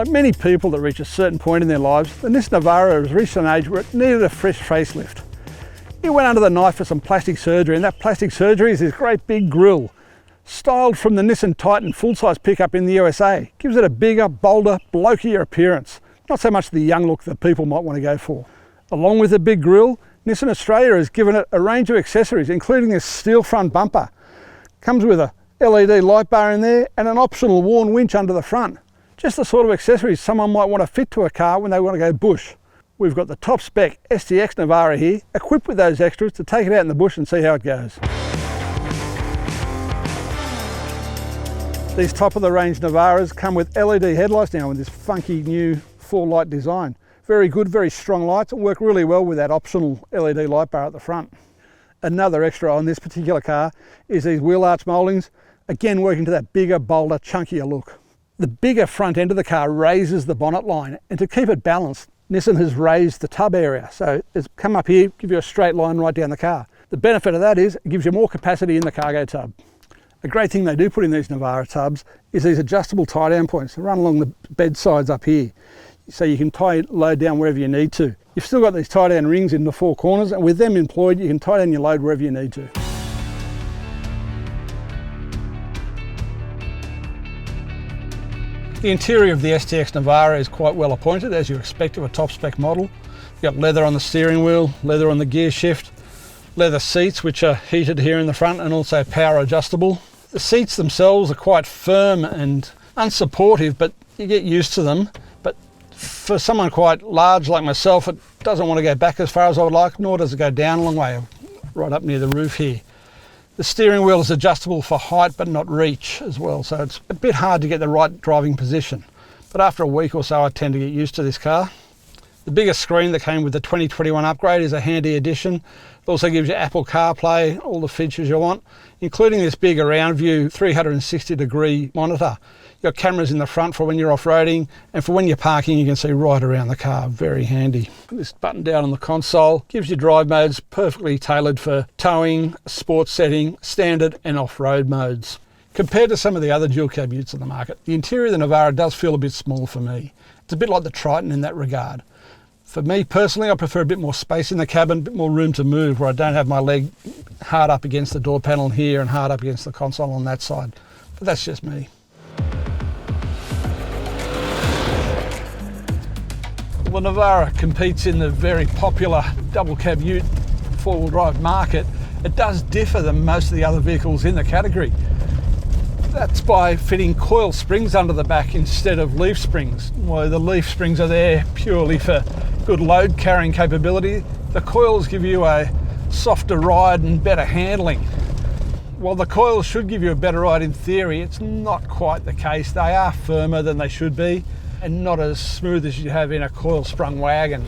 Like many people that reach a certain point in their lives, the Nissan Navara has reached an age where it needed a fresh facelift. It went under the knife for some plastic surgery, and that plastic surgery is this great big grille, styled from the Nissan Titan full-size pickup in the USA. Gives it a bigger, bolder, blokier appearance. Not so much the young look that people might want to go for. Along with the big grille, Nissan Australia has given it a range of accessories, including this steel front bumper. Comes with a LED light bar in there and an optional worn winch under the front. Just the sort of accessories someone might want to fit to a car when they want to go bush. We've got the top spec ST-X Navara here, equipped with those extras to take it out in the bush and see how it goes. These top of the range Navaras come with LED headlights now with this funky new 4-light design. Very good, very strong lights, and work really well with that optional LED light bar at the front. Another extra on this particular car is these wheel arch mouldings, again working to that bigger, bolder, chunkier look. The bigger front end of the car raises the bonnet line, and to keep it balanced, Nissan has raised the tub area, so it's come up here, give you a straight line right down the car. The benefit of that is it gives you more capacity in the cargo tub. A great thing they do put in these Navara tubs is these adjustable tie-down points that run along the bed sides up here, so you can load down wherever you need to. You've still got these tie-down rings in the 4 corners, and with them employed, you can tie down your load wherever you need to. The interior of the ST-X Navara is quite well appointed, as you expect of a top spec model. You've got leather on the steering wheel, leather on the gear shift, leather seats which are heated here in the front and also power adjustable. The seats themselves are quite firm and unsupportive, but you get used to them. But for someone quite large like myself, it doesn't want to go back as far as I would like, nor does it go down a long way, right up near the roof here. The steering wheel is adjustable for height but not reach as well, so it's a bit hard to get the right driving position. But after a week or so I tend to get used to this car. The biggest screen that came with the 2021 upgrade is a handy addition. It also gives you Apple CarPlay, all the features you want, including this big around view 360-degree monitor. You've got cameras in the front for when you're off-roading, and for when you're parking you can see right around the car, very handy. This button down on the console gives you drive modes perfectly tailored for towing, sports setting, standard and off-road modes. Compared to some of the other dual cab utes on the market, the interior of the Navara does feel a bit small for me. It's a bit like the Triton in that regard. For me personally, I prefer a bit more space in the cabin, a bit more room to move, where I don't have my leg hard up against the door panel here and hard up against the console on that side. But that's just me. Well, the Navara competes in the very popular double cab ute 4-wheel drive market. It does differ than most of the other vehicles in the category. That's by fitting coil springs under the back instead of leaf springs. While the leaf springs are there purely for good load carrying capability, the coils give you a softer ride and better handling. While the coils should give you a better ride in theory, it's not quite the case. They are firmer than they should be and not as smooth as you have in a coil sprung wagon.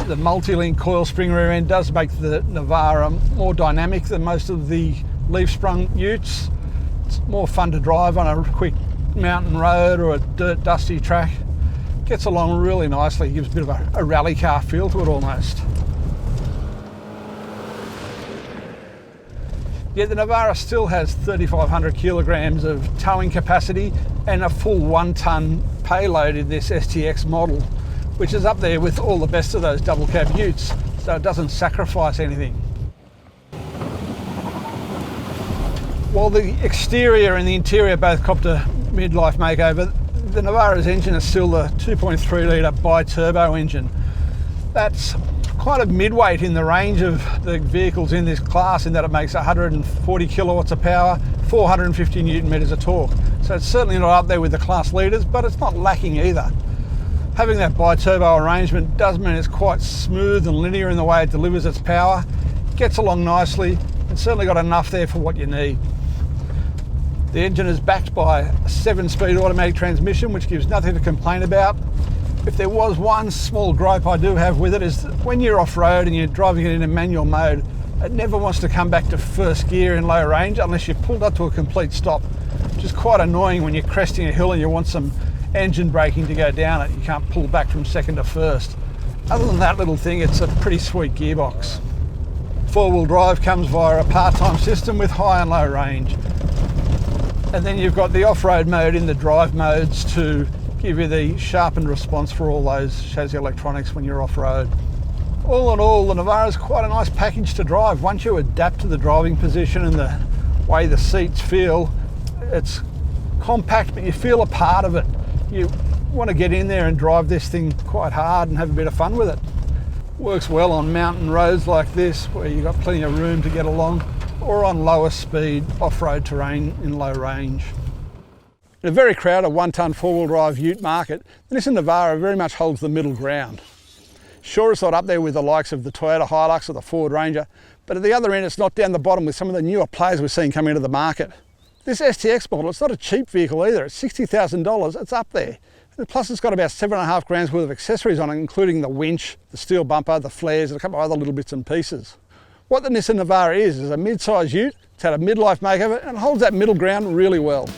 The multi-link coil spring rear end does make the Navara more dynamic than most of the leaf sprung utes. It's more fun to drive on a quick mountain road or a dirt dusty track. Gets along really nicely, gives a bit of a rally car feel to it almost. Yet the Navara still has 3,500 kilograms of towing capacity and a full 1-ton payload in this ST-X model, which is up there with all the best of those double cab utes, so it doesn't sacrifice anything. While the exterior and the interior both copped a midlife makeover, the Navara's engine is still the 2.3 litre bi-turbo engine. That's quite a midweight in the range of the vehicles in this class, in that it makes 140 kilowatts of power, 450 newton meters of torque. So it's certainly not up there with the class leaders, but it's not lacking either. Having that bi-turbo arrangement does mean it's quite smooth and linear in the way it delivers its power. It gets along nicely and certainly got enough there for what you need. The engine is backed by a 7-speed automatic transmission, which gives nothing to complain about. If there was one small gripe I do have with it, is that when you're off-road and you're driving it in a manual mode, it never wants to come back to first gear in low range unless you're pulled up to a complete stop, which is quite annoying when you're cresting a hill and you want some engine braking to go down it. You can't pull back from second to first. Other than that little thing, it's a pretty sweet gearbox. 4-wheel drive comes via a part-time system with high and low range. And then you've got the off-road mode in the drive modes to give you the sharpened response for all those chassis electronics when you're off-road. All in all, the Navara is quite a nice package to drive. Once you adapt to the driving position and the way the seats feel, it's compact, but you feel a part of it. You want to get in there and drive this thing quite hard and have a bit of fun with it. Works well on mountain roads like this, where you've got plenty of room to get along, or on lower speed off-road terrain in low range. In a very crowded one-tonne four-wheel drive ute market, the Nissan Navara very much holds the middle ground. Sure, it's not up there with the likes of the Toyota Hilux or the Ford Ranger, but at the other end it's not down the bottom with some of the newer players we're seeing coming into the market. This ST-X model, it's not a cheap vehicle either. It's $60,000, it's up there. And plus it's got about 7.5 grand's worth of accessories on it, including the winch, the steel bumper, the flares, and a couple of other little bits and pieces. What the Nissan Navara is a mid-size ute. It's had a midlife makeover and holds that middle ground really well.